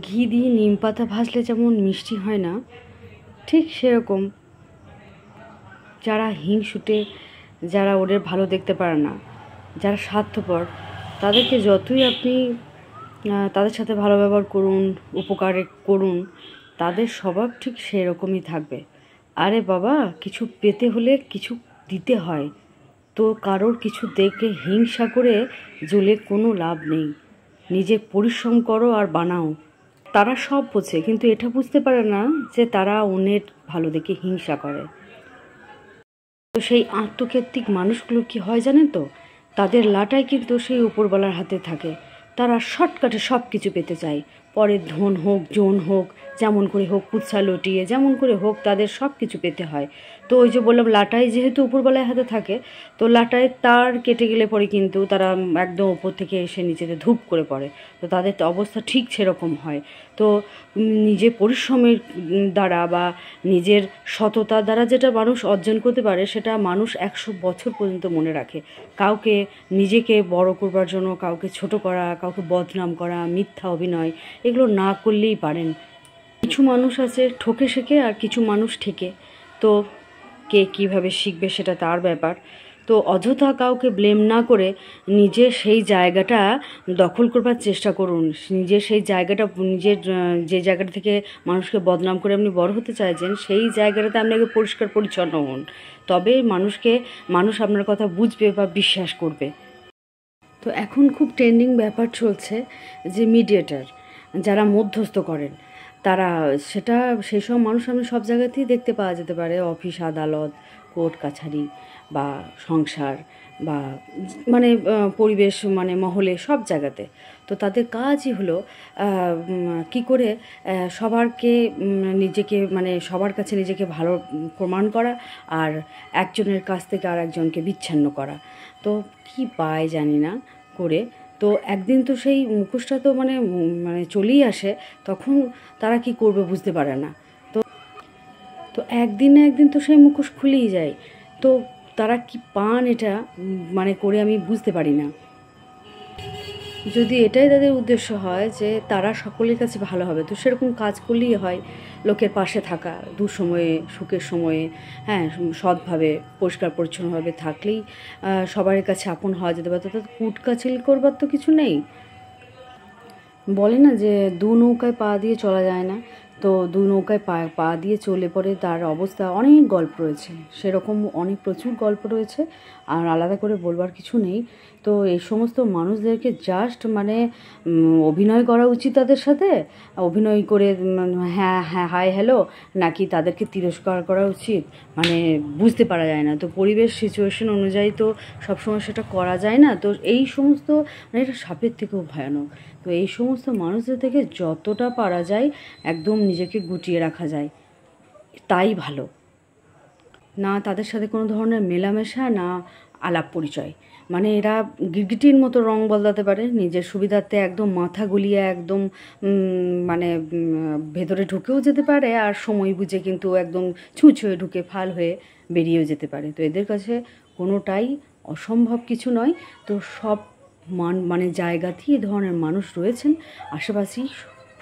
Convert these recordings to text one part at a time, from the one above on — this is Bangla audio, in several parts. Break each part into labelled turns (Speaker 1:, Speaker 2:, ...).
Speaker 1: ঘি দিয়ে নিম পাতা ভাজলে যেমন মিষ্টি হয় না, ঠিক সেরকম যারা হিংসুটে, যারা ওদের ভালো দেখতে পারে না, যারা স্বার্থপর, তাদেরকে যতই আপনি তাদের সাথে ভালো ব্যবহার করুন, উপকারে করুন, তাদের স্বভাব ঠিক সেরকমই থাকবে। আরে বাবা, কিছু পেতে হলে কিছু দিতে হয়, তো কারোর কিছু দেখে হিংসা করে জ্বলে কোনো লাভ নেই। নিজে পরিশ্রম করো আর বানাও। তারা সব বোঝে, কিন্তু এটা বুঝতে পারে না যে তারা অন্যের ভালো দেখে হিংসা করে। তো সেই আত্মকেন্দ্রিক মানুষগুলো কি হয় জানেন তো, তাদের লাটাই কিন্তু সেই উপরওয়ালার হাতে থাকে। তারা শর্টকাটে সব কিছু পেতে চায়, পরের ধন হোক, জন হোক, যেমন করে হোক, কুৎসা লটিয়ে যেমন করে হোক, তাদের সব কিছু পেতে হয়। তো ওই যে বললাম, লাটাই যেহেতু উপরওয়ালার হাতে থাকে, তো লাটাই তার কেটে গেলে পরে কিন্তু তারা একদম উপর থেকে এসে নিচেতে ধূপ করে পড়ে। তো তাদের তো অবস্থা ঠিক সেরকম হয়। তো নিজের পরিশ্রমের দ্বারা বা নিজের সততার দ্বারা যেটা মানুষ অর্জন করতে পারে, সেটা মানুষ 100 বছর পর্যন্ত মনে রাখে। কাউকে নিজেকে বড় করবার জন্য কাউকে ছোট করা, কাউকে বদনাম করা, মিথ্যা অভিনয়, এগুলো না করলেই পারেন। কিছু মানুষ আছে ঠকে শেখে, আর কিছু মানুষ ঠেকে। তো কে কীভাবে শিখবে সেটা তার ব্যাপার। তো অযথা কাউকে ব্লেম না করে নিজের সেই জায়গাটা দখল করবার চেষ্টা করুন। নিজের সেই জায়গাটা, নিজের যে জায়গাটা থেকে মানুষকে বদনাম করে আপনি বড় হতে চাইছেন, সেই জায়গাটাতে আপনি আগে পরিষ্কার পরিচ্ছন্ন হন। তবে মানুষ আপনার কথা বুঝবে বা বিশ্বাস করবে। তো এখন খুব ট্রেন্ডিং ব্যাপার চলছে যে মিডিয়েটর, যারা মধ্যস্থ করেন, তারা সেই সব মানুষ আপনি সব জায়গাতেই দেখতে পাওয়া যেতে পারে। অফিস, আদালত, কোর্ট কাছারি বা সংসার বা মানে পরিবেশ, মানে মহলে, সব জায়গাতে। তো তাদের কাজই হলো কি করে সবার কাছে নিজেকে ভালো প্রমাণ করা, আর একজনের কাছ থেকে আর একজনকে বিচ্ছিন্ন করা। তো কি পায় জানি না করে। তো একদিন তো সেই মুখোশটা তো মানে চলেই আসে, তখন তারা কি করবে বুঝতে পারে না। তো একদিন না একদিন তো সেই মুখোশ খুলেই যায়। তো তারা কি পান এটা মানে করে আমি বুঝতে পারি না। যদি এটাই তাদের উদ্দেশ্য হয় যে তারা সকলের কাছে ভালো হবে, তো সেরকম কাজ করলেই হয়। লোকের পাশে থাকা, দুঃসময়ে সুখের সময়ে, হ্যাঁ, সৎভাবে পরিষ্কার পরিচ্ছন্নভাবে থাকলেই সবার কাছে আপন হওয়া যেতে পারে। তো কুটকাচিল করবার তো কিছু নেই। বলে না যে দু নৌকায় পা দিয়ে চলা যায় না, তো দু নৌকায় পা দিয়ে চলে পড়ে তার অবস্থা। অনেক গল্প রয়েছে, সেরকম প্রচুর গল্প রয়েছে, আর আলাদা করে বলবার কিছু নেই। তো এই সমস্ত মানুষদেরকে জাস্ট অভিনয় করা উচিত তাদের সাথে। অভিনয় করে হ্যাঁ হ্যাঁ হাই হ্যালো, নাকি তাদেরকে তিরস্কার করা উচিত, বুঝতে পারা যায় না। তো পরিবেশ সিচুয়েশন অনুযায়ী তো সবসময় সেটা করা যায় না। তো এই সমস্ত এটা সাপের থেকেও ভয়ানক। তো এই সমস্ত মানুষদের থেকে যতটা পারা যায় একদম নিজেকে গুটিয়ে রাখা যায়, তাই ভালো। না তাদের সাথে কোনো ধরনের মেলামেশা, না আলাপ পরিচয়। এরা গিরগিটির মতো রং বদলাতে পারে নিজের সুবিধার্থে, একদম মাথা গুলিয়ে একদম ভেতরে ঢুকেও যেতে পারে, আর সময় বুঝে কিন্তু একদম ছুঁয়ে ঢুকে ফাল হয়ে বেরিয়েও যেতে পারে। তো এদের কাছে কোনোটাই অসম্ভব কিছু নয়। তো সব জায়গাতেই এ ধরনের মানুষ রয়েছেন, আশেপাশেই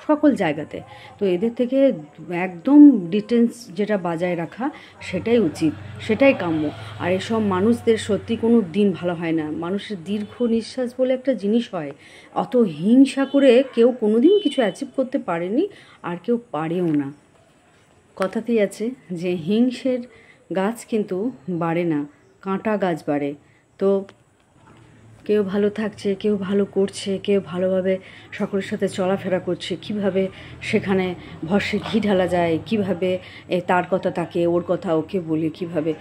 Speaker 1: সকল জায়গাতে। তো এদের থেকে একদম ডিস্টেন্স যেটা বজায় রাখা, সেটাই উচিত, সেটাই কাম্য। আর এসব মানুষদের সত্যি কোনো দিন ভালো হয় না। মানুষের দীর্ঘ নিঃশ্বাস বলে একটা জিনিস হয়, অত হিংসা করে কেউ কোনো দিন কিছু অ্যাচিভ করতে পারেনি, আর কেউ পারেও না। কথাতেই আছে যে হিংসের গাছ কিন্তু বাড়ে না, কাঁটা গাছ বাড়ে। তো কেউ ভালো থাকছে, কেউ ভালো করছে, কেউ ভালোভাবে সকলের সাথে চলাফেরা করছে, কিভাবে সেখানে ভস্মে ঘি ঢালা যায়, কিভাবে তার কথা তাকে, ওর কথা ওকে বলে কিভাবে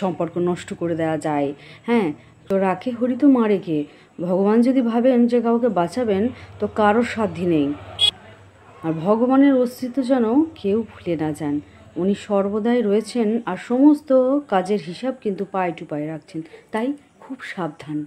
Speaker 1: সম্পর্ক নষ্ট করে দেওয়া যায়। হ্যাঁ, তো রাখে হরি তো মারে কে। ভগবান যদি ভাবেন যে কাউকে বাঁচাবেন, তো কারোর সাধ্যি নেই। আর ভগবানের অস্তিত্ব যেন কেউ ভুলে না যান। উনি সর্বদাই রয়েছেন, আর সমস্ত কাজের হিসাব কিন্তু পায়ে টু পায়ে রাখছেন। তাই খুব সাবধান।